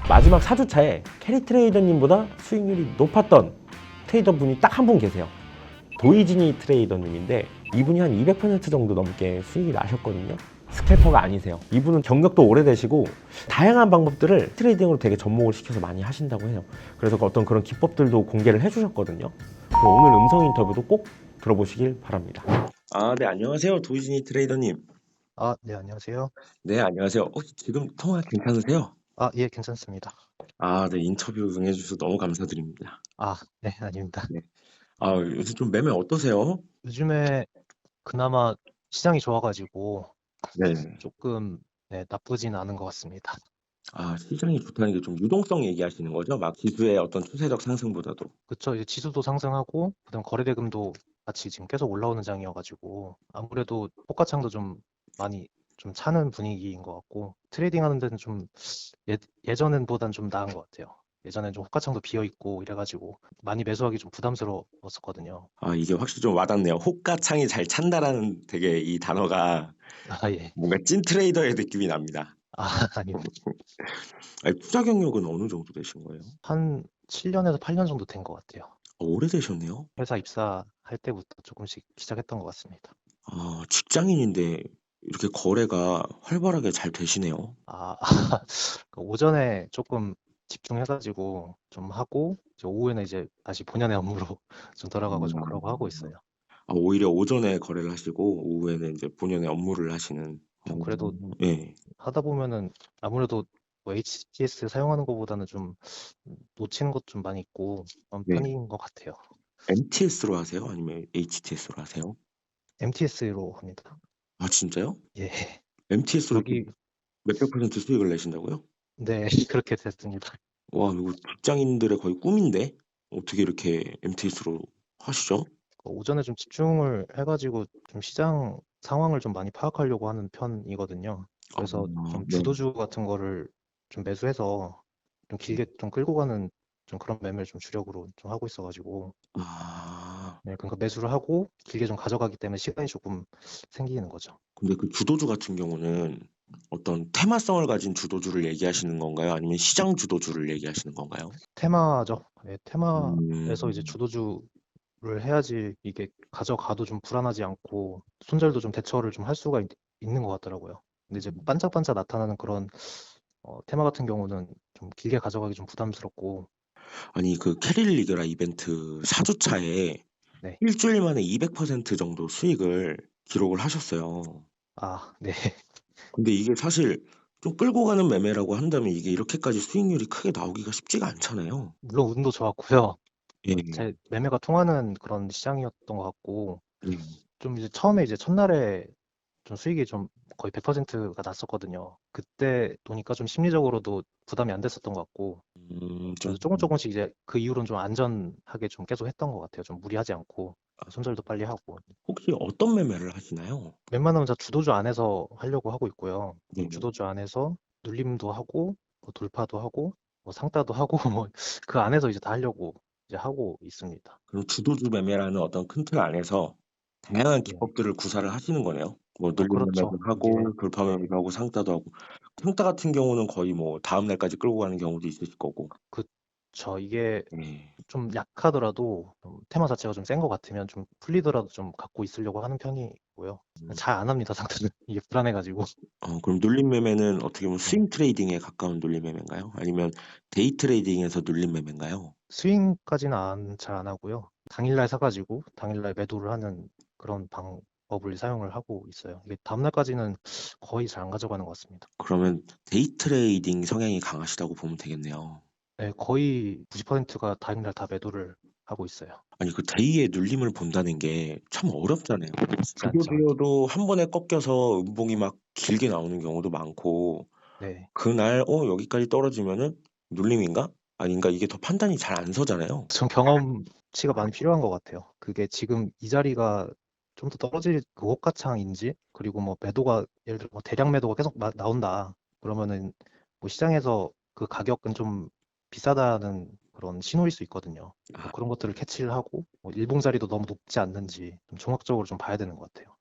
마지막 4주차에 캐리 트레이더님보다 수익률이 높았던 트레이더 분이 딱 한 분 계세요. 도이진이 트레이더님인데 이분이 한 200% 정도 넘게 수익이 나셨거든요. 스캘퍼가 아니세요. 이분은 경력도 오래되시고 다양한 방법들을 트레이딩으로 되게 접목을 시켜서 많이 하신다고 해요. 그래서 어떤 그런 기법들도 공개를 해주셨거든요. 그래서 오늘 음성 인터뷰도 꼭 들어보시길 바랍니다. 네, 안녕하세요. 도이진이 트레이더님. 네, 안녕하세요. 네, 안녕하세요. 혹시 지금 통화 괜찮으세요? 예, 괜찮습니다. 네, 인터뷰 응해주셔서 너무 감사드립니다. 네, 아닙니다. 네. 요새 좀 매매 어떠세요? 요즘에 그나마 시장이 좋아가지고 네. 조금, 네, 나쁘진 않은 것 같습니다. 시장이 좋다는 게 좀 유동성 얘기하시는 거죠? 막 지수의 어떤 추세적 상승보다도. 그쵸, 이제 지수도 상승하고, 그다음 거래대금도 같이 지금 계속 올라오는 장이어가지고, 아무래도 호가창도 좀 많이 좀 차는 분위기인 것 같고, 트레이딩 하는 데는 좀 예전보단 좀 나은 것 같아요. 예전엔 좀 호가창도 비어 있고 이래가지고 많이 매수하기 좀 부담스러웠었거든요. 이게 확실히 좀 와닿네요. 호가창이 잘 찬다라는 되게 이 단어가 예. 뭔가 찐 트레이더의 느낌이 납니다. 아닙니다. 투자 경력은 어느 정도 되신 거예요? 한 7년에서 8년 정도 된 것 같아요. 오래되셨네요. 회사 입사할 때부터 조금씩 시작했던 것 같습니다. 직장인인데 이렇게 거래가 활발하게 잘 되시네요. 아, 그 오전에 조금 집중해가지고 좀 하고, 이제 오후에는 이제 다시 본연의 업무로 좀 돌아가고 좀 그러고 하고 음. 있어요. 오히려 오전에 거래를 하시고 오후에는 이제 본연의 업무를 하시는. 그래도 예. 하다 보면은 아무래도 뭐 HTS 사용하는 것보다는 좀 놓치는 것 좀 많이 있고 그런 네. 편인 것 같아요. MTS로 하세요? 아니면 HTS로 하세요? MTS로 합니다. 진짜요? 예. MTS로 여기, 몇백 퍼센트 수익을 내신다고요? 네, 그렇게 됐습니다. 와, 이거 직장인들의 거의 꿈인데? 어떻게 이렇게 MTS로 하시죠? 오전에 좀 집중을 해가지고 좀 시장 상황을 좀 많이 파악하려고 하는 편이거든요. 그래서 좀 네. 주도주 같은 거를 좀 매수해서 좀 길게 좀 끌고 가는 좀 그런 매매를 좀 주력으로 좀 하고 있어가지고 아, 네, 그러니까 매수를 하고 길게 좀 가져가기 때문에 시간이 조금 생기는 거죠. 근데 그 주도주 같은 경우는 어떤 테마성을 가진 주도주를 얘기하시는 건가요? 아니면 시장 주도주를 얘기하시는 건가요? 테마죠. 네, 테마에서 이제 음, 주도주를 해야지 이게 가져가도 좀 불안하지 않고 손절도 좀 대처를 좀 할 수가 있는 것 같더라고요. 근데 이제 반짝반짝 나타나는 그런 테마 같은 경우는 좀 길게 가져가기 좀 부담스럽고, 아니, 그 캐릴 리그라 이벤트 4주차에 네. 일주일 만에 200% 정도 수익을 기록을 하셨어요. 네. 근데 이게 사실 좀 끌고 가는 매매라고 한다면 이게 이렇게까지 수익률이 크게 나오기가 쉽지가 않잖아요. 물론 운도 좋았고요. 예, 제 매매가 통하는 그런 시장이었던 것 같고, 예. 좀 이제 처음에 이제 첫날에 좀 수익이 좀 거의 100%가 났었거든요. 그때 보니까 좀 심리적으로도 부담이 안 됐었던 것 같고, 좀, 그래서 조금씩 이제 그 이후로는 좀 안전하게 좀 계속 했던 것 같아요. 좀 무리하지 않고, 손절도 빨리 하고. 혹시 어떤 매매를 하시나요? 웬만하면 저 주도주 안에서 하려고 하고 있고요. 네. 주도주 안에서 눌림도 하고, 뭐 돌파도 하고, 뭐 상따도 하고, 뭐 그 안에서 이제 다 하려고 이제 하고 있습니다. 그럼 주도주 매매라는 어떤 큰 틀 안에서 다양한 예. 기법들을 구사를 하시는 거네요. 뭐 눌림 매매도 그렇죠. 이게, 하고 돌파 네. 매매도 하고 상따도 하고. 상따 같은 경우는 거의 뭐 다음 날까지 끌고 가는 경우도 있으실 거고. 그쵸. 이게 네. 좀 약하더라도 좀 테마 자체가 좀 센 것 같으면 좀 풀리더라도 좀 갖고 있으려고 하는 편이고요. 음. 잘 안 합니다, 상태는. 이게 불안해가지고. 그럼 눌림 매매는 어떻게 보면 네. 스윙 트레이딩에 가까운 눌림 매매인가요? 아니면 데이 트레이딩에서 눌림 매매인가요? 스윙까지는 잘 안 하고요. 당일날 사가지고 당일날 매도를 하는 그런 방법을 사용을 하고 있어요. 이게 다음날까지는 거의 잘 안 가져가는 것 같습니다. 그러면 데이 트레이딩 성향이 강하시다고 보면 되겠네요. 네, 거의 90%가 당일날 다 매도를 하고 있어요. 아니, 그 데이의 눌림을 본다는 게 참 어렵잖아요. 쉽지 않죠. 주도주여도 한 번에 꺾여서 음봉이 막 길게 나오는 경우도 많고, 네. 그날 여기까지 떨어지면은 눌림인가? 아닌가? 이게 더 판단이 잘 안 서잖아요. 전 경험치가 많이 필요한 것 같아요. 그게 지금 이 자리가 좀 더 떨어질 그 호가창인지, 그리고 뭐 매도가 예를 들어 뭐 대량 매도가 계속 나온다. 그러면은 뭐 시장에서 그 가격은 좀 비싸다는 그런 신호일 수 있거든요. 그래서 아, 그런 것들을 캐치를 하고 뭐 일봉 자리도 너무 높지 않는지 좀 종합적으로 좀 봐야 되는 것 같아요.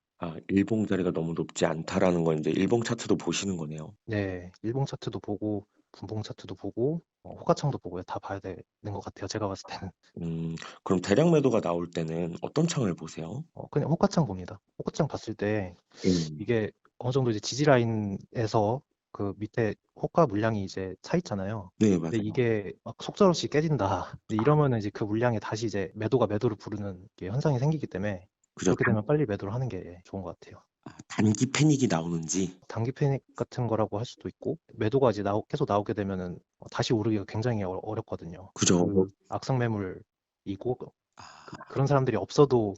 일봉 자리가 너무 높지 않다라는 건 이제 일봉 차트도 보시는 거네요. 네, 일봉 차트도 보고 분봉 차트도 보고 호가창도 보고 다 봐야 되는 것 같아요. 제가 봤을 때는. 그럼 대량 매도가 나올 때는 어떤 창을 보세요? 그냥 호가창 봅니다. 호가창 봤을 때 음. 이게 어느 정도 이제 지지 라인에서 그 밑에 호가 물량이 이제 차 있잖아요. 네, 근데 맞아요. 이게 막 속절없이 깨진다. 근데 이러면은 이제 그 물량에 다시 이제 매도가 매도를 부르는 게 현상이 생기기 때문에 그죠? 그렇게 되면 빨리 매도를 하는 게 좋은 것 같아요. 단기 패닉이 나오는지. 단기 패닉 같은 거라고 할 수도 있고 매도가 이제 계속 나오게 되면은 다시 오르기가 굉장히 어렵거든요. 그죠? 그 악성 매물이고 아, 그런 사람들이 없어도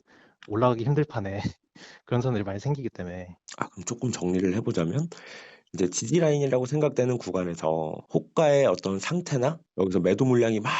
올라가기 힘들 판에 그런 사람들이 많이 생기기 때문에 그럼 조금 정리를 해보자면, 이제 지지 라인이라고 생각되는 구간에서 호가의 어떤 상태나 여기서 매도 물량이 막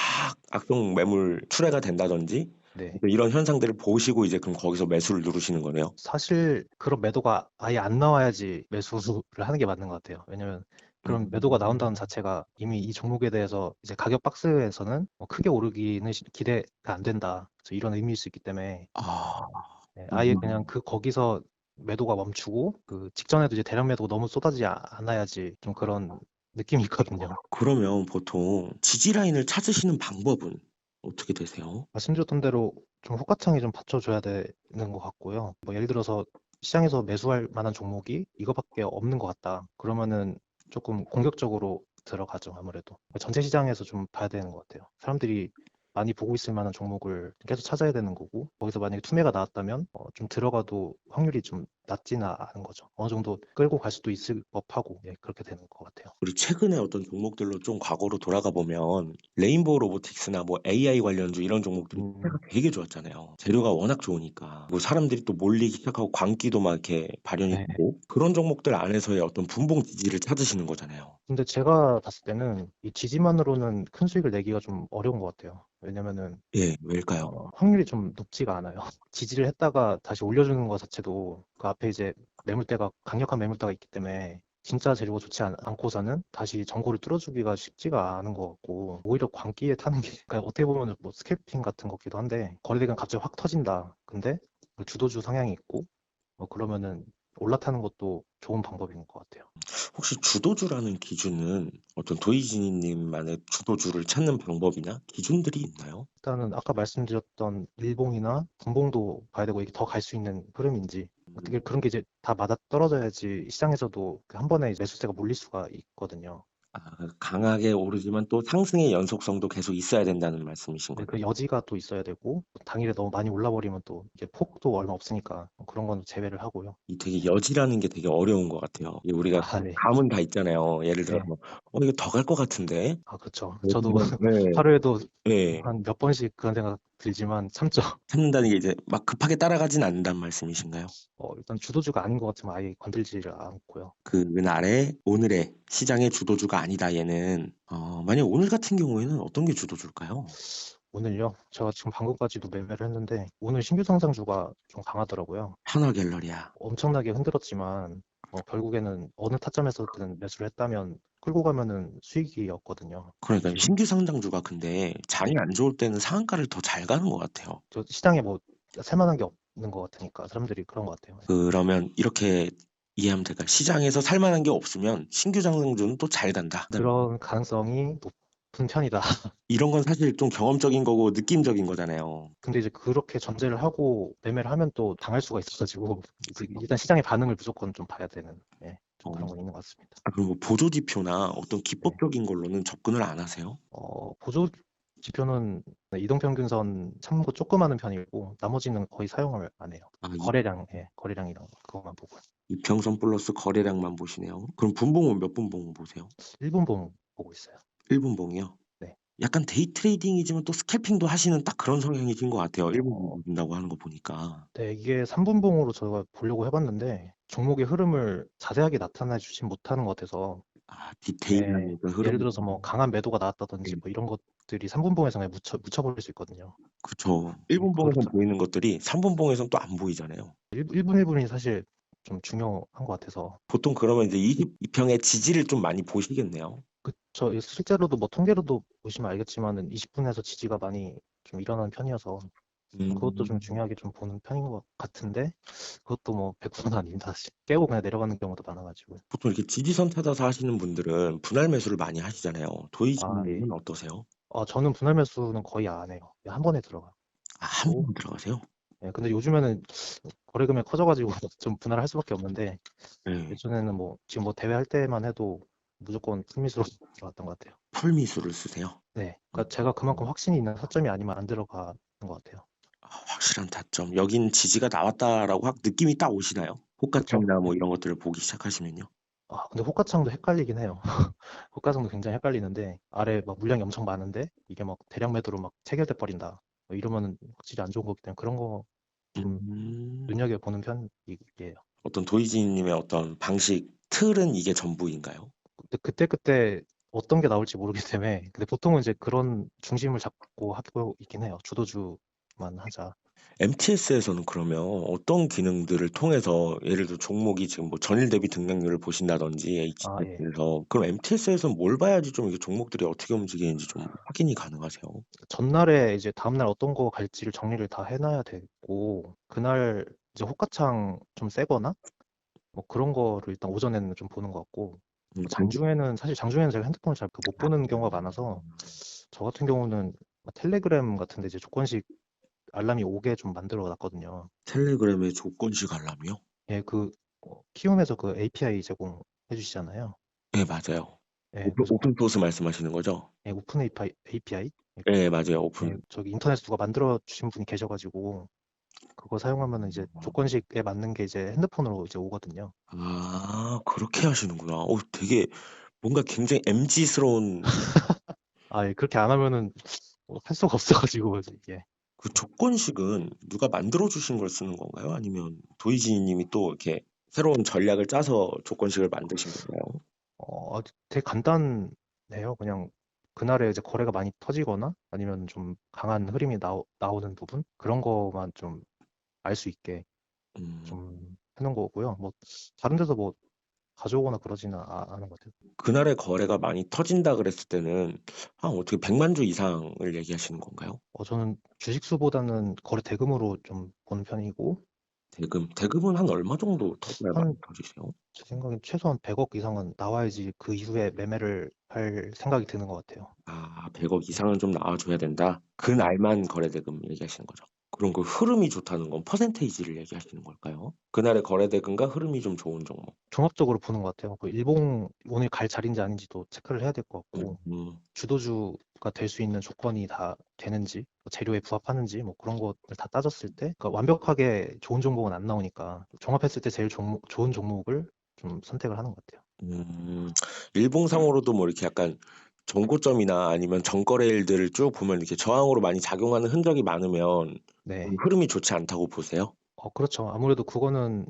악성 매물 출회가 된다든지 네. 이런 현상들을 보시고 이제 그럼 거기서 매수를 누르시는 거네요. 사실 그런 매도가 아예 안 나와야지 매수를 하는 게 맞는 것 같아요. 왜냐면 그런 매도가 나온다는 음. 자체가 이미 이 종목에 대해서 이제 가격 박스에서는 크게 오르기는 기대가 안 된다. 그래서 이런 의미일 수 있기 때문에 아, 네, 아예 그냥 음. 거기서 매도가 멈추고 그 직전에도 이제 대량 매도가 너무 쏟아지지 않아야지 좀 그런 느낌이 있거든요. 그러면 보통 지지 라인을 찾으시는 방법은 어떻게 되세요? 말씀드렸던 대로 좀 호가창이 좀 받쳐줘야 되는 것 같고요. 뭐 예를 들어서 시장에서 매수할 만한 종목이 이거밖에 없는 것 같다. 그러면은 조금 공격적으로 들어가죠, 아무래도. 전체 시장에서 좀 봐야 되는 것 같아요. 사람들이 많이 보고 있을 만한 종목을 계속 찾아야 되는 거고, 거기서 만약에 투매가 나왔다면 좀 들어가도 확률이 좀 낮지는 않은 거죠. 어느 정도 끌고 갈 수도 있을 법하고, 예, 그렇게 되는 것 같아요. 우리 최근에 어떤 종목들로 좀 과거로 돌아가 보면 레인보우 로보틱스나 뭐 AI 관련주 이런 종목들이 음, 시세가 되게 좋았잖아요. 재료가 워낙 좋으니까. 뭐 사람들이 또 몰리기 시작하고 광기도 막 이렇게 발현이 네. 되고 그런 종목들 안에서의 어떤 분봉 지지를 찾으시는 거잖아요. 근데 제가 봤을 때는 이 지지만으로는 큰 수익을 내기가 좀 어려운 것 같아요. 왜냐면은 예, 왜일까요? 확률이 좀 높지가 않아요. 지지를 했다가 다시 올려주는 것 자체도 그 앞에 이제 매물대가 강력한 매물대가 있기 때문에 진짜 재료가 좋지 않고서는 다시 전고를 뚫어주기가 쉽지가 않은 것 같고 오히려 광기에 타는 게 그러니까 어떻게 보면 뭐 스캘핑 같은 거기도 한데 거래대가 갑자기 확 터진다. 근데 그 주도주 성향이 있고 그러면은 올라타는 것도 좋은 방법인 것 같아요. 혹시 주도주라는 기준은 어떤 도이지님만의 주도주를 찾는 방법이나 기준들이 있나요? 일단은 아까 말씀드렸던 일봉이나 분봉도 봐야 되고 이게 더 갈 수 있는 흐름인지 어떻게 그런 게 이제 다 맞아떨어져야지 시장에서도 그한 번에 매수세가 몰릴 수가 있거든요. 강하게 오르지만 또 상승의 연속성도 계속 있어야 된다는 말씀이신 근데 거죠? 그 여지가 또 있어야 되고 당일에 너무 많이 올라버리면 또 이게 폭도 얼마 없으니까 그런 건 제외를 하고요. 이 되게 여지라는 게 되게 어려운 것 같아요. 이 우리가 네. 감은 다 있잖아요. 예를 들어서 네. 이거 더 갈 것 같은데. 그렇죠. 저도 네, 하루에도 네. 한 몇 번씩 그런 생각 들지만 참죠. 참는다는 게 이제 막 급하게 따라가진 않는다는 말씀이신가요? 일단 주도주가 아닌 것 같으면 아예 건들지를 않고요. 그날의 오늘의 시장의 주도주가 아니다 얘는 만약 오늘 같은 경우에는 어떤 게 주도주일까요? 오늘요? 제가 지금 방금까지도 매매를 했는데 오늘 신규 상장주가 좀 강하더라고요. 하나 갤러리아. 엄청나게 흔들었지만 결국에는 어느 타점에서든 매수를 했다면 끌고 가면은 수익이었거든요. 그러니까 신규 상장주가 근데 장이 네. 안 좋을 때는 상한가를 더 잘 가는 것 같아요. 저 시장에 뭐 살만한 게 없는 것 같으니까 사람들이 그런 것 같아요. 그러면 이렇게 이해하면 될까요? 시장에서 살 만한 게 없으면 신규 상장주는 또 잘 간다. 그런 가능성이 높은 편이다. 이런 건 사실 좀 경험적인 거고 느낌적인 거잖아요. 근데 이제 그렇게 전제를 하고 매매를 하면 또 당할 수가 있어가지고 이제 일단 시장의 반응을 무조건 좀 봐야 되는 좀 어, 그런 건 있는 것 같습니다. 그럼 뭐 보조 지표나 어떤 네. 기법적인 걸로는 접근을 안 하세요? 보조 지표는 이동평균선 참고 조금 하는 편이고 나머지는 거의 사용을 안 해요. 아, 거래량이랑 그것만 보고. 이평선 플러스 거래량만 보시네요. 그럼 분봉은 몇 분봉 보세요? 1분봉 보고 있어요. 1분봉이요? 네. 약간 데이 트레이딩이지만 또 스캘핑도 하시는 딱 그런 성향이신 것 같아요. 1분봉 어, 보신다고 하는 거 보니까. 네, 이게 3분봉으로 제가 보려고 해봤는데 종목의 흐름을 자세하게 나타내 주진 못하는 것 같아서 디테일한 어떤 예를 흐름. 들어서 뭐 강한 매도가 나왔다든지 뭐 이런 것들이 3분봉에서 그냥 묻혀버릴 수 있거든요. 그쵸. 네, 1분봉에선 그렇다. 보이는 것들이 3분봉에선 또 안 보이잖아요. 1분 1분이 사실 좀 중요한 것 같아서 보통 그러면 이제 22평의 지지를 좀 많이 보시겠네요. 그쵸. 실제로도 뭐 통계로도 보시면 알겠지만은 20분에서 지지가 많이 좀 일어나는 편이어서 그것도 좀 음, 중요하게 좀 보는 편인 것 같은데 그것도 뭐 100%는 아닙니다. 사실. 깨고 그냥 내려가는 경우도 많아가지고. 보통 이렇게 지지선 찾아서 하시는 분들은 분할 매수를 많이 하시잖아요. 아, 예. 도이지님은 어떠세요? 저는 분할 매수는 거의 안 해요. 그냥 한 번에 들어가고. 아, 한 번 들어가세요? 예, 근데 요즘에는 거래 금액 커져가지고 좀 분할할 수밖에 없는데 네. 예전에는 뭐 지금 뭐 대회 할 때만 해도 무조건 풀미수로 들어갔던 것 같아요. 풀미수를 쓰세요? 네, 음, 그러니까 제가 그만큼 확신이 있는 타점이 아니면 안 들어가는 것 같아요. 확실한 타점. 여긴 지지가 나왔다라고 확 느낌이 딱 오시나요? 그쵸? 호가창이나 뭐 네. 이런 것들을 보기 시작하시면요. 근데 호가창도 헷갈리긴 해요. 호가창도 굉장히 헷갈리는데 아래 막 물량이 엄청 많은데 이게 막 대량 매도로 막 체결돼 버린다. 뭐 이러면은 확실히 안 좋은 거기 때문에 그런 거 좀 음, 눈여겨보는 편이에요. 어떤 도이지님의 어떤 방식, 틀은 이게 전부인가요? 근데 그때그때 어떤 게 나올지 모르기 때문에 근데 보통은 이제 그런 중심을 잡고 하고 있긴 해요. 주도주만 하자. MTS에서는 그러면 어떤 기능들을 통해서 예를 들어 종목이 지금 뭐 전일 대비 등락률을 보신다든지 예. HTS에서 그럼 MTS에서는 뭘 봐야지 좀 이게 종목들이 어떻게 움직이는지 좀 확인이 가능하세요? 전날에 이제 다음날 어떤 거 갈지를 정리를 다 해놔야 되고 그날 이제 호가창 좀 세거나 뭐 그런 거를 일단 오전에는 좀 보는 것 같고 뭐 전 장중에는 사실 장중에는 제가 핸드폰을 잘 못 보는 경우가 많아서 저 같은 경우는 텔레그램 같은데 이제 조건식 알람이 오게 좀 만들어 놨거든요. 텔레그램의 조건식 알람이요? 예, 키움에서 그 API 제공해 주시잖아요. 네, 맞아요. 예, 그래서 오픈 소스 말씀하시는 거죠? 예, 오픈 API? 네, 맞아요. 예, 오픈. 저기 인터넷 누가 만들어 주신 분이 계셔가지고 그거 사용하면 이제 조건식에 맞는 게 이제 핸드폰으로 이제 오거든요. 아, 그렇게 하시는구나. 되게 뭔가 굉장히 MG스러운 예, 그렇게 안 하면은 할 수가 없어가지고 이게 그 조건식은 누가 만들어 주신 걸 쓰는 건가요? 아니면 도이지 님이 또 이렇게 새로운 전략을 짜서 조건식을 만드신 건가요? 되게 간단해요. 그냥 그날에 이제 거래가 많이 터지거나 아니면 좀 강한 흐름이 나오는 부분 그런 거만 좀 알 수 있게 음, 좀 해놓은 거고요. 뭐 다른 데서 뭐 가져오거나 그러지는 않은 것 같아요. 그날의 거래가 많이 터진다 그랬을 때는 한 어떻게 100만 주 이상을 얘기하시는 건가요? 저는 주식수보다는 거래 대금으로 좀 보는 편이고 대금은 한 얼마 정도 터져야 많이 한 터지세요? 제 생각엔 최소한 100억 이상은 나와야지 그 이후에 매매를 할 생각이 드는 것 같아요. 아, 100억 네. 이상은 좀 나와줘야 된다. 네. 그날만 거래대금 얘기하시는 거죠. 그럼 그 흐름이 좋다는 건 퍼센테이지를 얘기하시는 걸까요? 그날의 거래대금과 흐름이 좀 좋은 종목. 종합적으로 보는 것 같아요. 그 일봉 오늘 갈 자리인지 아닌지도 체크를 해야 될 것 음, 같고 음, 주도주가 될 수 있는 조건이 다 되는지 뭐 재료에 부합하는지 뭐 그런 것들 다 따졌을 때 그러니까 완벽하게 좋은 종목은 안 나오니까 종합했을 때 제일 좋은 종목을 좀 선택을 하는 것 같아요. 일봉상으로도 뭐 이렇게 약간 정고점이나 아니면 정거래일들을 쭉 보면 이렇게 저항으로 많이 작용하는 흔적이 많으면 좀 네. 흐름이 좋지 않다고 보세요? 그렇죠. 아무래도 그거는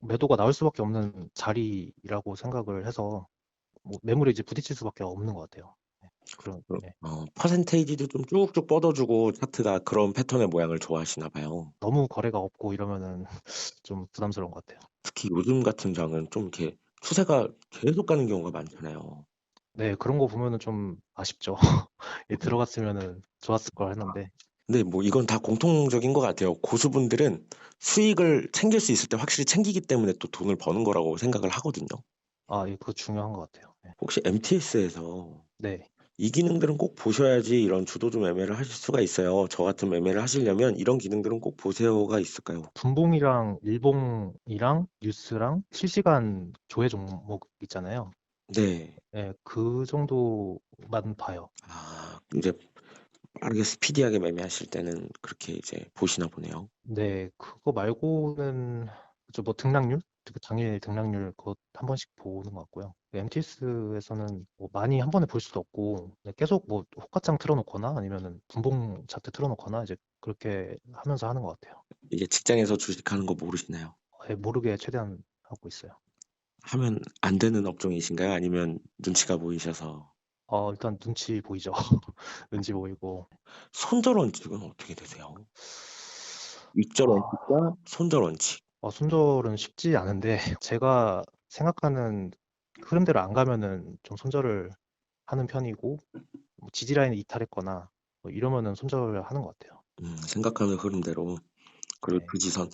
매도가 나올 수밖에 없는 자리라고 생각을 해서 뭐 매물에 이제 부딪힐 수밖에 없는 것 같아요. 네. 네. 퍼센테이지도 좀 쭉쭉 뻗어주고 차트가 그런 패턴의 모양을 좋아하시나 봐요. 너무 거래가 없고 이러면은 좀 부담스러운 것 같아요. 특히 요즘 같은 장은 좀 이렇게 추세가 계속 가는 경우가 많잖아요. 네, 그런 거 보면은 좀 아쉽죠. 예, 들어갔으면은 좋았을 걸 했는데. 근데 뭐 이건 다 공통적인 것 같아요. 고수분들은 수익을 챙길 수 있을 때 확실히 챙기기 때문에 또 돈을 버는 거라고 생각을 하거든요. 예, 그거 중요한 것 같아요. 네. 혹시 MTS에서 네. 이 기능들은 꼭 보셔야지 이런 주도주 매매를 하실 수가 있어요. 저 같은 매매를 하시려면 이런 기능들은 꼭 보세요가 있을까요? 분봉이랑 일봉이랑 뉴스랑 실시간 조회 종목 있잖아요. 네. 예, 그 정도만 봐요. 이제 빠르게 스피디하게 매매하실 때는 그렇게 이제 보시나 보네요. 네, 그거 말고는 뭐 등락률, 그 당일 등락률 그거 한 번씩 보는 것 같고요. MTS에서는 뭐 많이 한 번에 볼 수도 없고 네, 계속 뭐 호가창 틀어놓거나 아니면은 분봉 차트 틀어놓거나 이제 그렇게 하면서 하는 것 같아요. 이게 직장에서 주식하는 거 모르시나요? 모르게 최대한 하고 있어요. 하면 안 되는 업종이신가요? 아니면 눈치가 보이셔서 일단 눈치 보이죠. 눈치 보이고 손절 원칙은 어떻게 되세요? 윗절 아, 원칙과 손절 원칙. 손절은 쉽지 않은데 제가 생각하는 흐름대로 안 가면은 좀 손절을 하는 편이고 뭐 지지라인을 이탈했거나 뭐 이러면은 손절을 하는 것 같아요. 생각하는 흐름대로. 그리고 네. 지지선.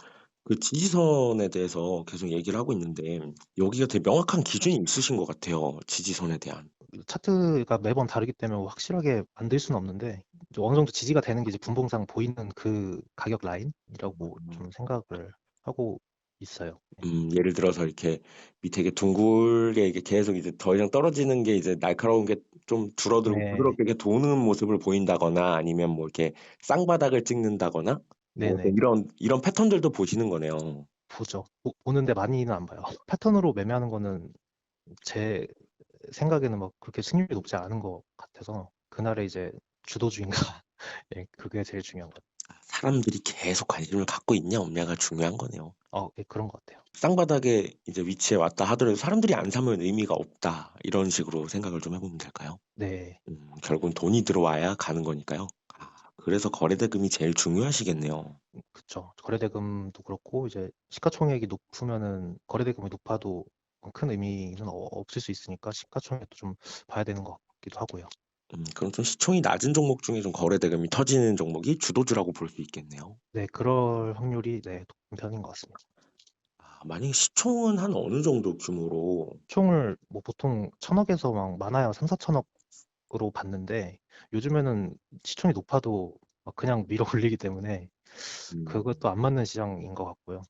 그 지지선에 대해서 계속 얘기를 하고 있는데 여기가 되게 명확한 기준이 있으신 것 같아요. 지지선에 대한. 차트가 매번 다르기 때문에 확실하게 만들 수는 없는데 이제 어느 정도 지지가 되는 게 이제 분봉상 보이는 그 가격 라인이라고 좀 생각을 하고 있어요. 예를 들어서 이렇게 밑에 이게 둥글게 이게 계속 이제 더 이상 떨어지는 게 이제 날카로운 게 좀 줄어들고 네, 부드럽게 이렇게 도는 모습을 보인다거나 아니면 뭐 이렇게 쌍바닥을 찍는다거나 뭐 네네. 이런 패턴들도 보시는 거네요. 보죠. 보는데 많이는 안 봐요. 패턴으로 매매하는 거는 제 생각에는 막 그렇게 승률이 높지 않은 것 같아서 그날의 이제 주도주의인가 예, 그게 제일 중요한 것 같아요. 사람들이 계속 관심을 갖고 있냐 없냐가 중요한 거네요. 예, 그런 것 같아요. 쌍바닥에 이제 위치에 왔다 하더라도 사람들이 안 사면 의미가 없다. 이런 식으로 생각을 좀 해보면 될까요? 네, 결국은 돈이 들어와야 가는 거니까요. 그래서 거래대금이 제일 중요하시겠네요. 그쵸. 거래대금도 그렇고 이제 시가총액이 높으면은 거래대금이 높아도 큰 의미는 없을 수 있으니까 시가총액도 좀 봐야 되는 것 같기도 하고요. 그럼 좀 시총이 낮은 종목 중에 좀 거래대금이 터지는 종목이 주도주라고 볼 수 있겠네요. 네, 그럴 확률이 네, 높은 편인 것 같습니다. 만약에 시총은 한 어느 정도 규모로, 총을 뭐 보통 1,000억에서 막 많아야 3, 4천억으로 봤는데 요즘에는 시총이 높아도 막 그냥 밀어 올리기 때문에 그것도 안 맞는 시장인 것 같고요.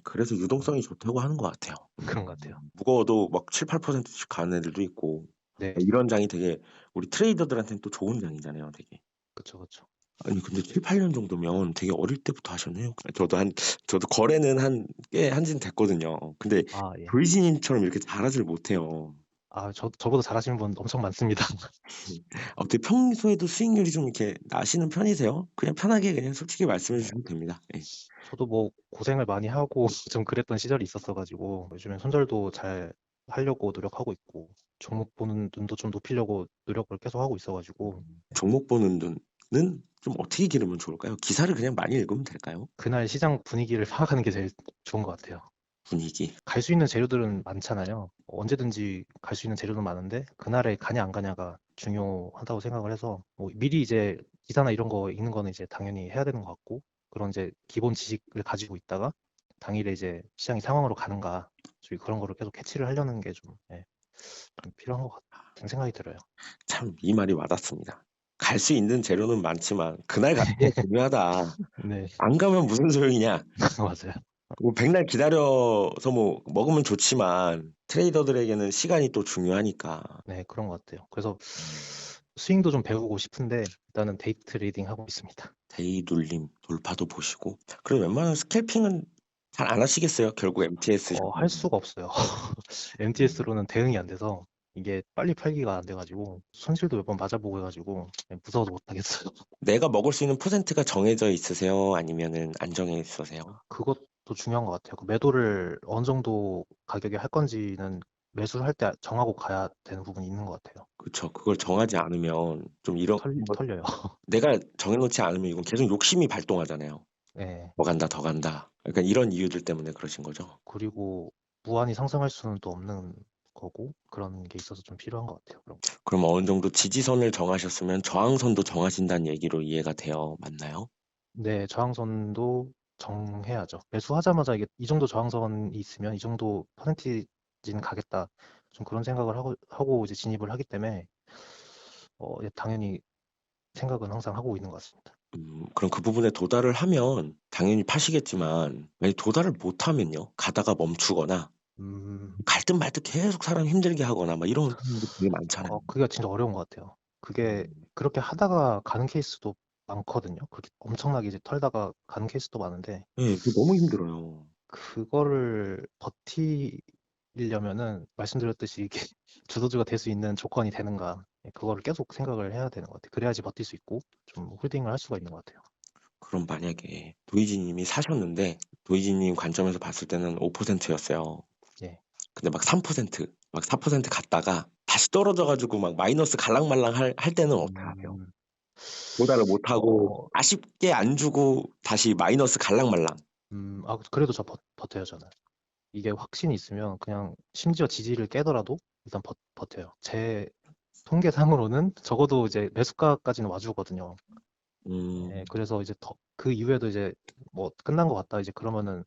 그래서 유동성이 좋다고 하는 것 같아요. 그런 것 같아요. 무거워도 막 7, 8%씩 가는 애들도 있고, 네, 이런 장이 되게 우리 트레이더들한테는 또 좋은 장이잖아요, 되게. 그쵸, 그쵸. 아니, 근데 7, 8년 정도면 되게 어릴 때부터 하셨네요. 저도 거래는 꽤 한지는 됐거든요. 근데 예. 조이진님처럼 이렇게 잘하질 못해요. 저보다 잘하시는 분 엄청 많습니다. 어떻게 평소에도 수익률이 좀 이렇게 나시는 편이세요? 그냥 편하게 그냥 솔직히 말씀해 주시면 됩니다. 예. 저도 뭐 고생을 많이 하고 좀 그랬던 시절이 있었어가지고 요즘엔 손절도 잘 하려고 노력하고 있고 종목 보는 눈도 좀 높이려고 노력을 계속 하고 있어가지고 종목 보는 눈은 좀 어떻게 기르면 좋을까요? 기사를 그냥 많이 읽으면 될까요? 그날 시장 분위기를 파악하는 게 제일 좋은 것 같아요. 분위기. 갈 수 있는 재료들은 많잖아요. 언제든지 갈 수 있는 재료는 많은데 그날에 가냐 안 가냐가 중요하다고 생각을 해서 뭐 미리 이제 기사나 이런 거 읽는 거는 이제 당연히 해야 되는 것 같고 그런 이제 기본 지식을 가지고 있다가 당일에 이제 시장이 상황으로 가는가 저희 그런 거를 계속 캐치를 하려는 게 좀 필요한 것 같은 생각이 들어요. 참 이 말이 와닿습니다. 갈 수 있는 재료는 많지만 그날 가는 게 중요하다. 네, 안 가면 무슨 소용이냐? 맞아요. 뭐 백날 기다려서 뭐 먹으면 좋지만 트레이더들에게는 시간이 또 중요하니까. 네, 그런 것 같아요. 그래서 스윙도 좀 배우고 싶은데 일단은 데이 트레이딩 하고 있습니다. 데이 눌림, 돌파도 보시고. 그리고 웬만한 스캘핑은 잘 안 하시겠어요? 결국 MTS. 할 수가 없어요. MTS로는 대응이 안 돼서 이게 빨리 팔기가 안 돼가지고 손실도 몇 번 맞아보고 해가지고 무서워서 못 하겠어요. 내가 먹을 수 있는 퍼센트가 정해져 있으세요? 아니면은 안 정해 있으세요? 그것도 중요한 것 같아요. 그 매도를 어느 정도 가격에 할 건지는 매수를 할 때 정하고 가야 되는 부분이 있는 것 같아요. 그쵸. 그걸 정하지 않으면 좀 이런 뭐 털려요. 내가 정해놓지 않으면 이건 계속 욕심이 발동하잖아요. 네. 더 간다, 더 간다. 약간 이런 이유들 때문에 그러신 거죠. 그리고 무한히 상승할 수는 또 없는 거고 그런 게 있어서 좀 필요한 것 같아요. 그럼. 그럼 어느 정도 지지선을 정하셨으면 저항선도 정하신다는 얘기로 이해가 돼요. 맞나요? 네, 저항선도 정해야죠. 매수하자마자 이게 이 정도 저항선이 있으면 이 정도 퍼센티지는 가겠다. 좀 그런 생각을 하고 이제 진입을 하기 때문에 예, 당연히 생각은 항상 하고 있는 것 같습니다. 그럼 그 부분에 도달을 하면 당연히 파시겠지만 만약 도달을 못하면요. 가다가 멈추거나 음, 갈 듯 말 듯 계속 사람 힘들게 하거나 막 이런 사람들 되게 많잖아요. 그게 진짜 어려운 것 같아요. 그게 그렇게 하다가 가는 케이스도 많거든요. 그렇게 엄청나게 이제 털다가 가는 케이스도 많은데 네, 그거 너무 힘들어요. 그거를 버티려면은 말씀드렸듯이 이게 주도주가 될 수 있는 조건이 되는가 그거를 계속 생각을 해야 되는 것 같아요. 그래야지 버틸 수 있고 좀 홀딩을 할 수가 있는 것 같아요. 그럼 만약에 도이지님이 사셨는데 도이지님 관점에서 봤을 때는 5%였어요. 예. 근데 막 3%, 막 4% 갔다가 다시 떨어져가지고 막 마이너스 갈랑말랑 할 때는 어떻게 하세요? 음, 도달을 못하고 어, 아쉽게 안 주고 다시 마이너스 갈랑말랑. 그래도 저 버텨요, 저는. 이게 확신이 있으면 그냥 심지어 지지를 깨더라도 일단 버텨요. 제 통계상으로는 적어도 이제 매수가까지는 와주거든요. 예, 음, 그래서 이제 그 이후에도 이제 뭐 끝난 것 같다 이제 그러면은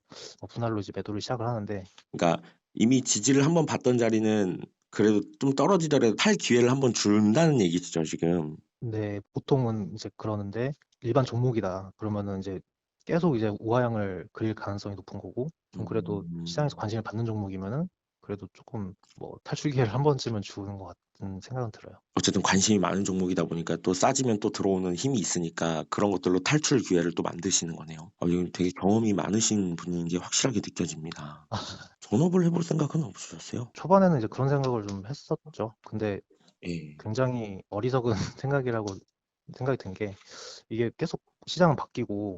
분할로 이제 매도를 시작을 하는데 그러니까 이미 지지를 한번 봤던 자리는 그래도 좀 떨어지더라도 탈 기회를 한번 준다는 얘기시죠, 지금. 근데 보통은 이제 그러는데 일반 종목이다 그러면은 이제 계속 이제 우하향을 그릴 가능성이 높은 거고 좀 그래도 시장에서 음, 관심을 받는 종목이면은 그래도 조금 뭐 탈출 기회를 한 번쯤은 주는 것 같은 생각은 들어요. 어쨌든 관심이 많은 종목이다 보니까 또 싸지면 또 들어오는 힘이 있으니까 그런 것들로 탈출 기회를 또 만드시는 거네요. 이거 되게 경험이 많으신 분인 게 확실하게 느껴집니다. 전업을 해볼 생각은 없으셨어요? 초반에는 이제 그런 생각을 좀 했었죠. 근데 예. 굉장히 어리석은 생각이라고 생각이 든 게 이게 계속 시장은 바뀌고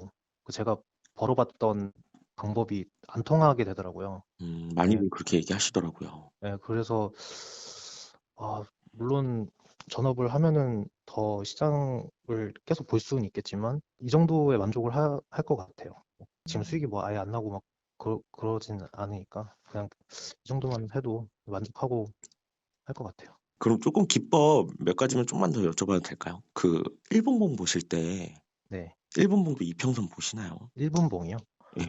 제가 벌어봤던 방법이 안 통하게 되더라고요. 예, 많이들 그렇게 얘기하시더라고요. 예, 그래서 물론 전업을 하면은 더 시장을 계속 볼 수는 있겠지만 이 정도의 만족을 할 것 같아요. 지금 수익이 뭐 아예 안 나고 막 그러진 않으니까 그냥 이 정도만 해도 만족하고 할 것 같아요. 그럼 조금 기법 몇 가지만 좀만 더 여쭤봐도 될까요? 그 일본봉 보실 때 네, 일본봉도 이평선 보시나요? 1분 봉이요. 예.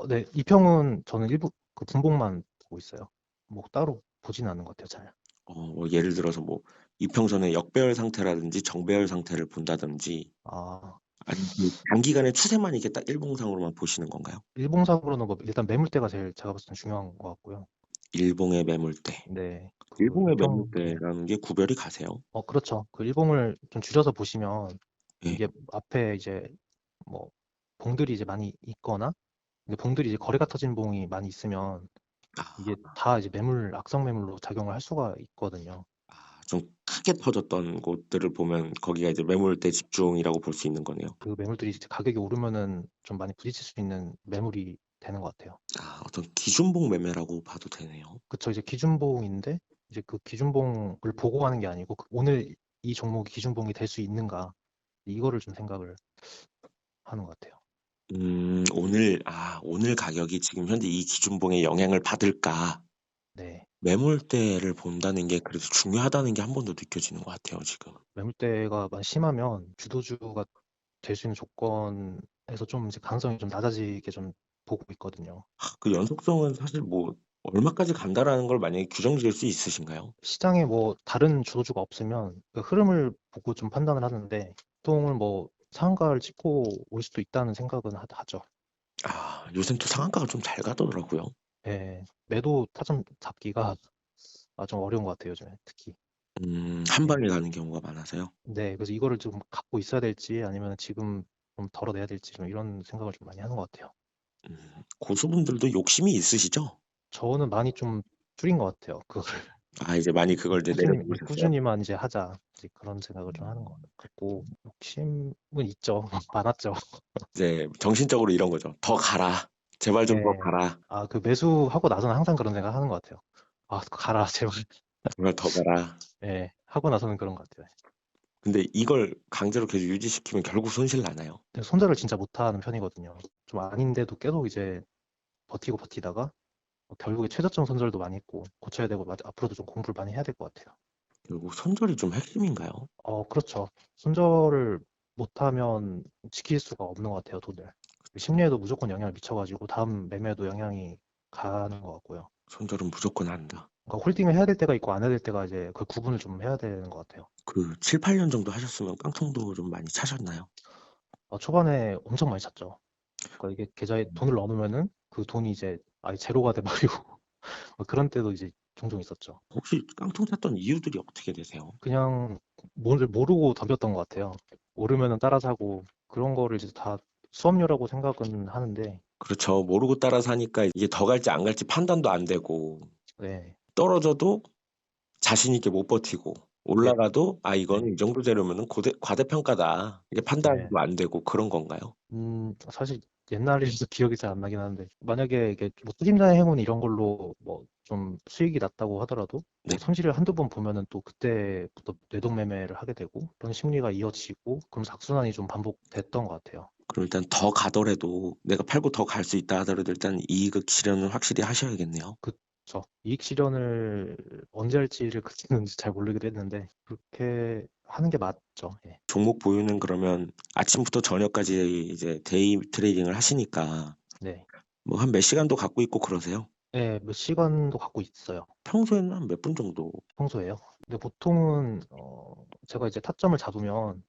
네, 이평은 저는 일부 그 분봉만 보고 있어요. 뭐 따로 보지는 않는 것 같아요, 잘. 뭐 예를 들어서 뭐 이평선의 역배열 상태라든지 정배열 상태를 본다든지 아, 아니면 그 단기간의 추세만 이렇게 딱 일봉상으로만 보시는 건가요? 일봉상으로는 뭐 일단 매물대가 제일 제가 봤을 땐 중요한 것 같고요. 일봉의 매물대. 네, 그 일봉의 이평, 네. 매물대라는 게 구별이 가세요? 그렇죠. 그 일봉을 좀 줄여서 보시면 예. 이게 앞에 이제 뭐 봉들이 이제 많이 있거나 근데 봉들이 이제 거래가 터진 봉이 많이 있으면 이게 아, 다 이제 매물, 악성 매물로 작용을 할 수가 있거든요. 좀 크게 터졌던 곳들을 보면 거기가 이제 매물대 집중이라고 볼 수 있는 거네요. 그 매물들이 이제 가격이 오르면은 좀 많이 부딪힐 수 있는 매물이 되는 것 같아요. 어떤 기준봉 매매라고 봐도 되네요. 그쵸. 이제 기준봉인데 이제 그 기준봉을 보고 하는 게 아니고 오늘 이 종목이 기준봉이 될 수 있는가 이거를 좀 생각을 하는 것 같아요. 오늘 가격이 지금 현재 이 기준봉에 영향을 받을까? 네. 매물대를 본다는 게 그래도 중요하다는 게 한 번 더 느껴지는 것 같아요, 지금. 매물대가 많이 심하면 주도주가 될 수 있는 조건에서 좀 이제 가능성이 좀 낮아지게 좀 보고 있거든요. 그 연속성은 사실 뭐 얼마까지 간다라는 걸 만약에 규정 지을 수 있으신가요? 시장에 뭐 다른 주도주가 없으면 그 흐름을 보고 좀 판단을 하는데 보통은 뭐 상한가를 찍고 올 수도 있다는 생각은 하죠. 요새는 또 상한가가 좀 잘 가더라고요. 예, 매도 타점 잡기가 좀 어려운 것 같아요, 요즘에 특히. 한 예. 방에 가는 경우가 많아서요. 네, 그래서 이거를 좀 갖고 있어야 될지 아니면 지금 좀 덜어내야 될지 좀 이런 생각을 좀 많이 하는 것 같아요. 고수분들도 욕심이 있으시죠? 저는 많이 좀 줄인 것 같아요. 그거를 이제 많이 그걸 이제 내려놓으셨어요. 꾸준히만 이제 하자. 이제 그런 생각을 좀 하는 것 같고 욕심은 있죠. 많았죠. 이제 정신적으로 이런 거죠. 더 가라. 제발 좀 더 예. 가라. 그 매수하고 나서는 항상 그런 생각 하는 것 같아요. 가라, 제발. 제발 더 가라. 예. 하고 나서는 그런 것 같아요. 근데 이걸 강제로 계속 유지시키면 결국 손실 나나요? 근데 손절을 진짜 못하는 편이거든요. 좀 아닌데도 계속 이제 버티다가 결국에 최저점 손절도 많이 했고 고쳐야 되고 앞으로도 좀 공부를 많이 해야 될 것 같아요. 결국 손절이 좀 핵심인가요? 그렇죠. 손절을 못하면 지킬 수가 없는 것 같아요, 돈을. 심리에도 무조건 영향을 미쳐가지고 다음 매매도 영향이 가는 것 같고요. 손절은 무조건 한다. 그러니까 홀딩을 해야 될 때가 있고 안 해야 될 때가 이제 그 구분을 좀 해야 되는 것 같아요. 그 7, 8년 정도 하셨으면 깡통도 좀 많이 차셨나요? 초반에 엄청 많이 찼죠. 그러니까 이게 계좌에 돈을 넣어놓으면은 그 돈이 이제 아예 제로가 돼버리고 그런 때도 이제 종종 있었죠. 혹시 깡통 찼던 이유들이 어떻게 되세요? 그냥 뭘 모르고 덤볐던 것 같아요. 오르면은 따라 사고 그런 거를 이제 다 수업료라고 생각은 하는데 그렇죠. 모르고 따라 사니까 이게 더 갈지 안 갈지 판단도 안 되고 네, 떨어져도 자신 있게 못 버티고 이게 올라가도 이거는 네, 이 정도 재료면은 과대평가다. 이게 네. 판단도 안 되고 그런 건가요? 사실 옛날이라서 기억이 잘 안 나긴 하는데 만약에 이게 뭐 투심자의 행운 이런 걸로 뭐 좀 수익이 났다고 하더라도 네. 뭐 손실을 한두 번 보면은 또 그때부터 뇌동매매를 하게 되고 그런 심리가 이어지고 그럼 악순환이 좀 반복됐던 것 같아요. 그럼 일단 더 가더라도 내가 팔고 더 갈 수 있다 하더라도 일단 이익을 실현을 확실히 하셔야겠네요. 그쵸. 이익 실현을 언제 할지를 그때는 잘 모르기도 했는데 그렇게 하는 게 맞죠. 예. 종목 보유는 그러면 아침부터 저녁까지 이제 데이 트레이딩을 하시니까 네. 뭐 한 몇 시간도 갖고 있고 그러세요? 예, 몇 시간도 갖고 있어요. 평소에는 한 몇 분 정도? 평소에요. 근데 보통은 제가 이제 타점을 잡으면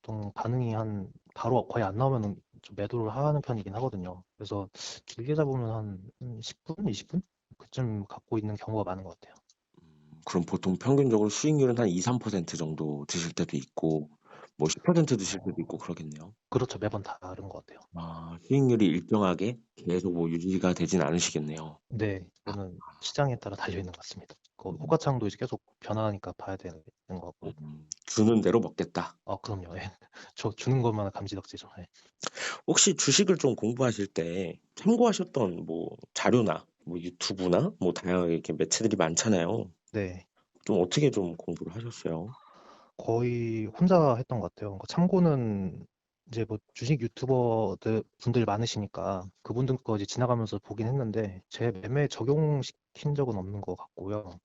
보통 반응이 한 바로 거의 안 나오면 좀 매도를 하는 편이긴 하거든요. 그래서 길게 잡으면 한 10분, 20분 그쯤 갖고 있는 경우가 많은 것 같아요. 그럼 보통 평균적으로 수익률은 한 2, 3% 정도 드실 때도 있고 뭐 10% 드실 때도 있고 그러겠네요. 그렇죠. 매번 다른 것 같아요. 수익률이 일정하게 계속 뭐 유지가 되진 않으시겠네요. 네, 이거는 시장에 따라 달려 있는 것 같습니다. 그 음, 호가창도 이제 계속 변화하니까 봐야 되는 것 같고. 주는 대로 먹겠다. 그럼요. 예. 저 주는 것만 감지덕지죠. 예. 혹시 주식을 좀 공부하실 때 참고하셨던 뭐 자료나 뭐 유튜브나 뭐 다양하게 이렇게 매체들이 많잖아요. 네, 좀 어떻게 좀 공부를 하셨어요? 거의 혼자 했던 것 같아요. 참고는 이제 뭐 주식 유튜버들 분들 많으시니까 그분들 거 이제 지나가면서 보긴 했는데 제 매매에 적용시킨 적은 없는 것 같고요.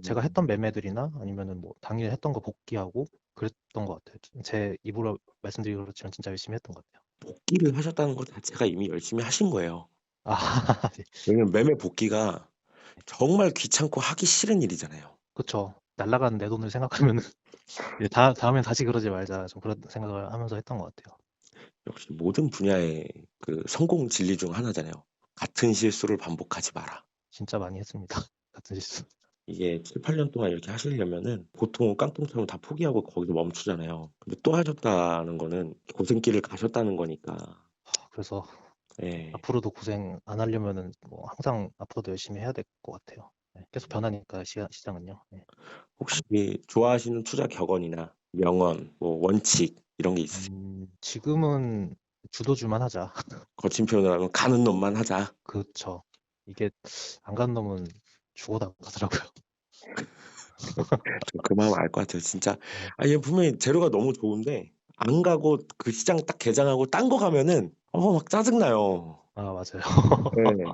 제가 음, 했던 매매들이나 아니면은 뭐 당일 했던 거 복귀하고 그랬던 것 같아요. 제 입으로 말씀드리기 그렇지만 진짜 열심히 했던 것 같아요. 복귀를 하셨다는 것 자체가 이미 열심히 하신 거예요. 아, 왜냐면 매매 복귀가 정말 귀찮고 하기 싫은 일이잖아요. 그쵸. 날라간 내 돈을 생각하면은 이제 다음엔 다시 그러지 말자 좀 그런 생각을 하면서 했던 것 같아요. 역시 모든 분야의 그 성공 진리 중 하나잖아요. 같은 실수를 반복하지 마라. 진짜 많이 했습니다. 같은 실수. 이게 7, 8년 동안 이렇게 하시려면은 보통 깡통처럼 다 포기하고 거기서 멈추잖아요. 근데 또 하셨다는 거는 고생길을 가셨다는 거니까. 그래서 예. 앞으로도 고생 안 하려면은 뭐 항상 앞으로도 열심히 해야 될 것 같아요. 네, 계속 변하니까 시장은요. 네. 혹시 좋아하시는 투자 격언이나 명언, 뭐 원칙 이런 게 있으세요? 지금은 주도주만 하자. 거친 표현을 하면 가는 놈만 하자. 그쵸. 이게 안 가는 놈은 죽어다 가더라고요. 그 마음 알 것 같아요. 진짜. 네. 얘 분명히 재료가 너무 좋은데 안 가고 그 시장 딱 개장하고 딴 거 가면은 막 짜증나요. 맞아요. 네.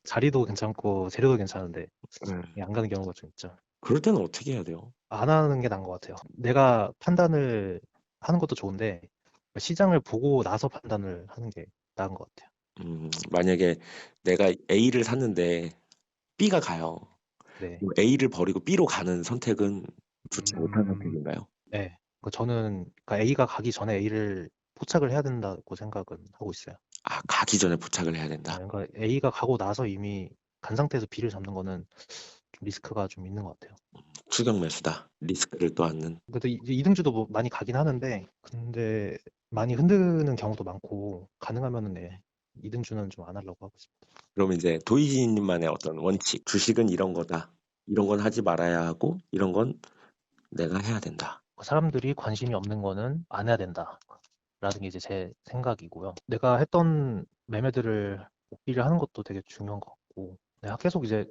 자리도 괜찮고 재료도 괜찮은데 네. 이게 안 가는 경우가 좀 있죠. 그럴 때는 어떻게 해야 돼요? 안 하는 게 나은 것 같아요. 내가 판단을 하는 것도 좋은데 시장을 보고 나서 판단을 하는 게 나은 것 같아요. 만약에 내가 A를 샀는데 B가 가요. 네. 그럼 A를 버리고 B로 가는 선택은 좋지 못한 음, 선택인가요? 네. 저는 그러니까 A가 가기 전에 A를 포착을 해야 된다고 생각은 하고 있어요. 가기 전에 포착을 해야 된다. 그러니까 A가 가고 나서 이미 간 상태에서 B를 잡는 거는 좀 리스크가 좀 있는 것 같아요. 추격 매수다. 리스크를 또 안는. 그래도 이제 이등주도 뭐 많이 가긴 하는데, 근데 많이 흔드는 경우도 많고, 가능하면은 네, 이등주는 좀 안 하려고 하고 있습니다. 그럼 이제 도이지님만의 어떤 원칙. 주식은 이런 거다. 이런 건 하지 말아야 하고 이런 건 내가 해야 된다. 사람들이 관심이 없는 거는 안 해야 된다. 라는 게 이제 제 생각이고요. 내가 했던 매매들을 복귀를 하는 것도 되게 중요한 것 같고, 내가 계속 이제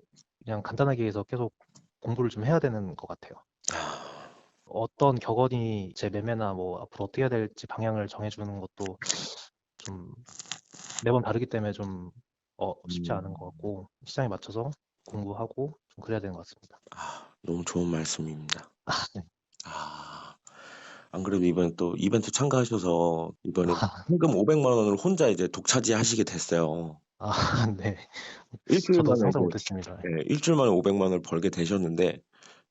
그냥 간단하게 해서 계속 공부를 좀 해야 되는 것 같아요. 아, 어떤 격언이 제 매매나 뭐 앞으로 어떻게 해야 될지 방향을 정해주는 것도 좀 매번 다르기 때문에 좀 쉽지 음, 않은 것 같고 시장에 맞춰서 공부하고 좀 그래야 되는 것 같습니다. 너무 좋은 말씀입니다. 네. 아, 안 그래도 이번에 또 이벤트 참가하셔서 이번에 현금 500만 원을 혼자 이제 독차지 하시게 됐어요. 네. 일주일 저도 만에 상상 이제 못했습니다. 일주일 만에 500만 원을 벌게 되셨는데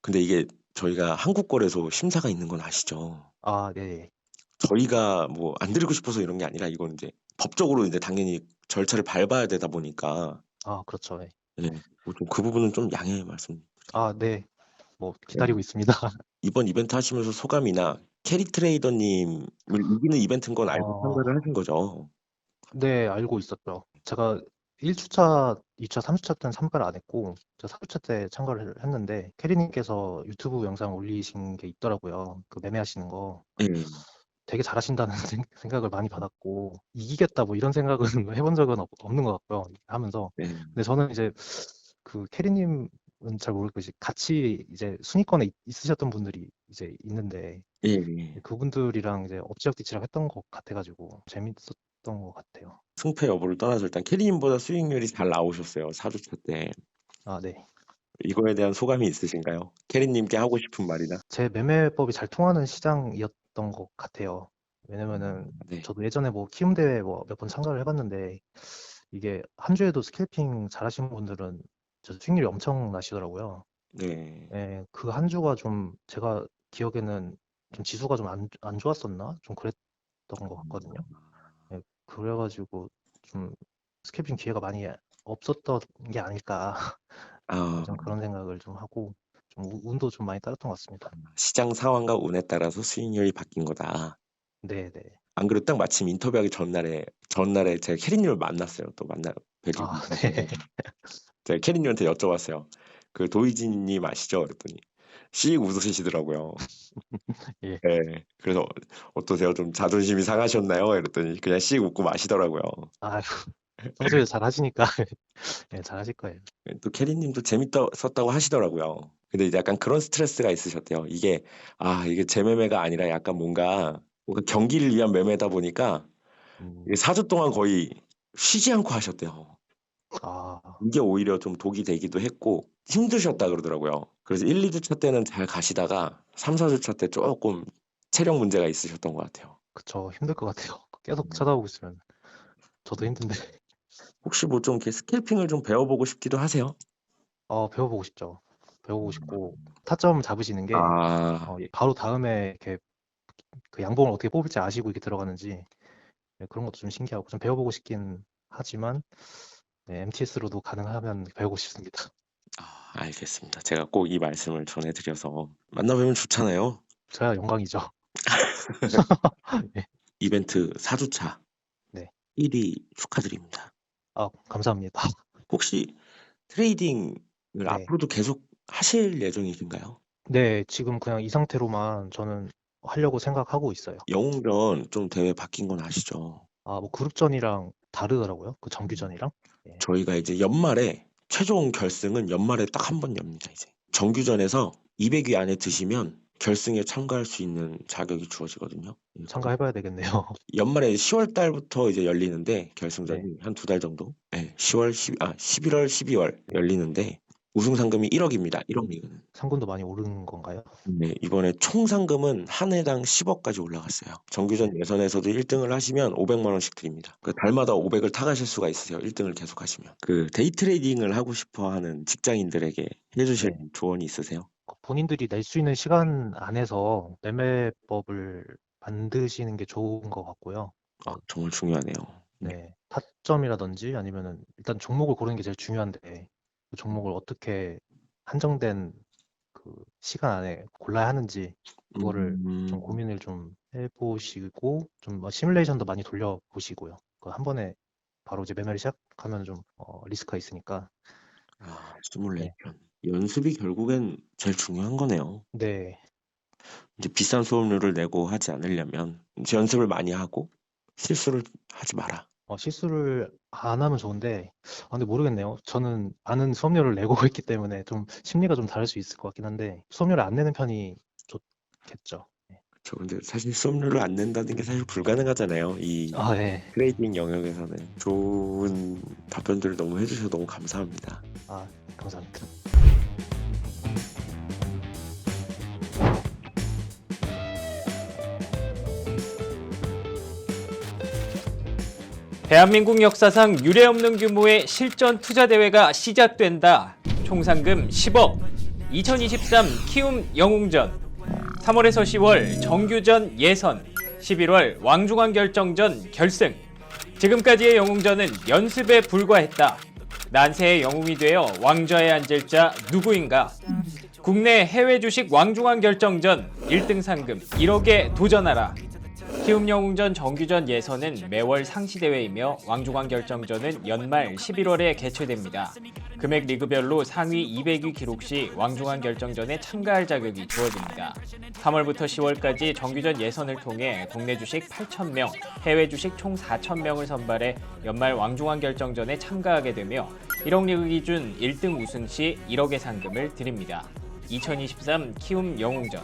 근데 이게 저희가 한국거래소 심사가 있는 건 아시죠? 네. 저희가 뭐 안 드리고 싶어서 이런 게 아니라 이건 이제 법적으로 이제 당연히 절차를 밟아야 되다 보니까 그렇죠. 네. 뭐좀 그 부분은 좀 양해의 말씀. 네. 뭐 네. 기다리고 있습니다. 이번 이벤트 하시면서 소감이나 캐리 트레이더님을 이기는 이벤트인 건 알고 어, 참가를 하신 거죠? 네, 알고 있었죠. 제가 1주차, 2차, 3주차 때는 참가를 안 했고, 제가 4주차 때 참가를 했는데, 캐리님께서 유튜브 영상 올리신 게 있더라고요. 그 매매하시는 거. 네. 되게 잘하신다는 생각을 많이 받았고, 이기겠다 뭐 이런 생각은 해본 적은 없는 것 같고요. 하면서. 네. 근데 저는 이제 그 캐리님은 잘 모르겠고, 이제 같이 이제 순위권에 있으셨던 분들이 이제 있는데, 예, 예. 그분들이랑 이제 엎치락뒤치락 했던 것 같아가지고, 재밌었던 것 같아요. 승패 여부를 떠나서 일단 캐리님보다 수익률이 잘 나오셨어요. 4주차 때. 아, 네. 이거에 대한 소감이 있으신가요? 캐리님께 하고 싶은 말이나? 제 매매법이 잘 통하는 시장이었던 것 같아요. 왜냐면은 네. 저도 예전에 뭐 키움 대회 뭐 몇 번 참가를 해봤는데 이게 한 주에도 스캘핑 잘하시는 분들은 저 수익률이 엄청 나시더라고요. 네. 예, 그 한 주가 좀 제가 기억에는 좀 지수가 좀 안 좋았었나? 좀 그랬던 것 같거든요. 예, 그래가지고 좀 스캘핑 기회가 많이 없었던 게 아닐까. 아, 좀 그런 생각을 좀 하고 좀 운도 좀 많이 따랐던 것 같습니다. 시장 상황과 운에 따라서 수익률이 바뀐 거다. 네, 네. 안 그래도 딱 마침 인터뷰하기 전날에 제가 캐리님을 만났어요. 또 뵐 일이 아, 있어서 네. 제가 캐리님한테 여쭤봤어요. 그 도이진님 아시죠? 그랬더니 씩 웃으시더라고요. 예. 네. 그래서 어떠세요? 좀 자존심이 상하셨나요? 이랬더니 그냥 씩 웃고 마시더라고요. 아유, 평소에 잘 하시니까 예, 잘 하실 거예요. 또 캐리님도 재밌었다고 하시더라고요. 근데 이제 약간 그런 스트레스가 있으셨대요. 이게 제 매매가 아니라 약간 뭔가 경기를 위한 매매다 보니까 이게 음, 4주 동안 거의 쉬지 않고 하셨대요. 아, 이게 오히려 좀 독이 되기도 했고 힘드셨다 그러더라고요. 그래서 1, 2주차 때는 잘 가시다가 3, 4주차 때 조금 체력 문제가 있으셨던 것 같아요. 그쵸. 힘들 것 같아요. 계속 음. 쳐다보고 있으면 저도 힘든데. 혹시 뭐 좀 이렇게 스캘핑을 좀 배워보고 싶기도 하세요? 배워보고 싶죠. 배워보고 싶고 타점 잡으시는 게 아, 바로 다음에 이렇게 그 양봉을 어떻게 뽑을지 아시고 이렇게 들어가는지 네, 그런 것도 좀 신기하고 좀 배워보고 싶긴 하지만 네, MTS로도 가능하면 배우고 싶습니다. 알겠습니다. 제가 꼭 이 말씀을 전해드려서 만나뵈면 좋잖아요. 저야 영광이죠. 네. 이벤트 4주차 네. 1위 축하드립니다. 감사합니다. 혹시 트레이딩을 네. 앞으로도 계속 하실 예정이신가요? 네, 지금 그냥 이 상태로만 저는 하려고 생각하고 있어요. 영웅전 좀 대회 바뀐 건 아시죠? 뭐 그룹전이랑 다르더라고요. 그 정규전이랑. 예. 저희가 이제 연말에 최종 결승은 연말에 딱 한 번 엽니다. 이제 정규전에서 200위 안에 드시면 결승에 참가할 수 있는 자격이 주어지거든요. 참가해봐야 되겠네요. 연말에 10월 달부터 이제 열리는데 네. 결승전이 한 두 달 정도. 네, 11월, 12월 열리는데 우승 상금이 1억입니다. 1억 미그는. 상금도 많이 오른 건가요? 네, 이번에 총 상금은 한 해당 10억까지 올라갔어요. 정규전 네. 예선에서도 1등을 하시면 500만 원씩 드립니다. 그 달마다 500을 타가실 수가 있으세요. 1등을 계속 하시면. 그 데이 트레이딩을 하고 싶어 하는 직장인들에게 해주실 네. 조언이 있으세요? 본인들이 낼 수 있는 시간 안에서 매매법을 만드시는 게 좋은 것 같고요. 정말 중요하네요. 네. 타점이라든지 아니면은 일단 종목을 고르는 게 제일 중요한데 그 종목을 어떻게 한정된 그 시간 안에 골라야 하는지 그거를 좀 음, 고민을 좀 해보시고 좀 시뮬레이션도 많이 돌려보시고요. 그 한 번에 바로 이제 매매를 시작하면 좀 리스크가 있으니까. 네. 시뮬레이션. 연습이 결국엔 제일 중요한 거네요. 네. 이제 비싼 수업료를 내고 하지 않으려면 이제 연습을 많이 하고 실수를 하지 마라. 실수를 안 하면 좋은데, 근데 모르겠네요. 저는 많은 수업료를 내고 있기 때문에 좀 심리가 좀 다를 수 있을 것 같긴 한데, 수업료를 안 내는 편이 좋겠죠. 네. 그렇죠. 근데 사실 수업료를 안 낸다는 게 사실 불가능하잖아요. 이 네. 트레이딩 영역에서는. 좋은 답변들을 너무 해주셔서 너무 감사합니다. 감사합니다. 대한민국 역사상 유례없는 규모의 실전 투자 대회가 시작된다. 총 상금 10억. 2023 키움 영웅전. 3월에서 10월 정규전 예선. 11월 왕중왕 결정전 결승. 지금까지의 영웅전은 연습에 불과했다. 난세의 영웅이 되어 왕좌에 앉을 자 누구인가? 국내 해외 주식 왕중왕 결정전 1등 상금 1억에 도전하라. 키움 영웅전 정규전 예선은 매월 상시대회이며 왕중왕 결정전은 연말 11월에 개최됩니다. 금액 리그별로 상위 200위 기록 시 왕중왕 결정전에 참가할 자격이 주어집니다. 3월부터 10월까지 정규전 예선을 통해 국내 주식 8,000명, 해외 주식 총 4,000명을 선발해 연말 왕중왕 결정전에 참가하게 되며 1억 리그 기준 1등 우승 시 1억의 상금을 드립니다. 2023 키움 영웅전.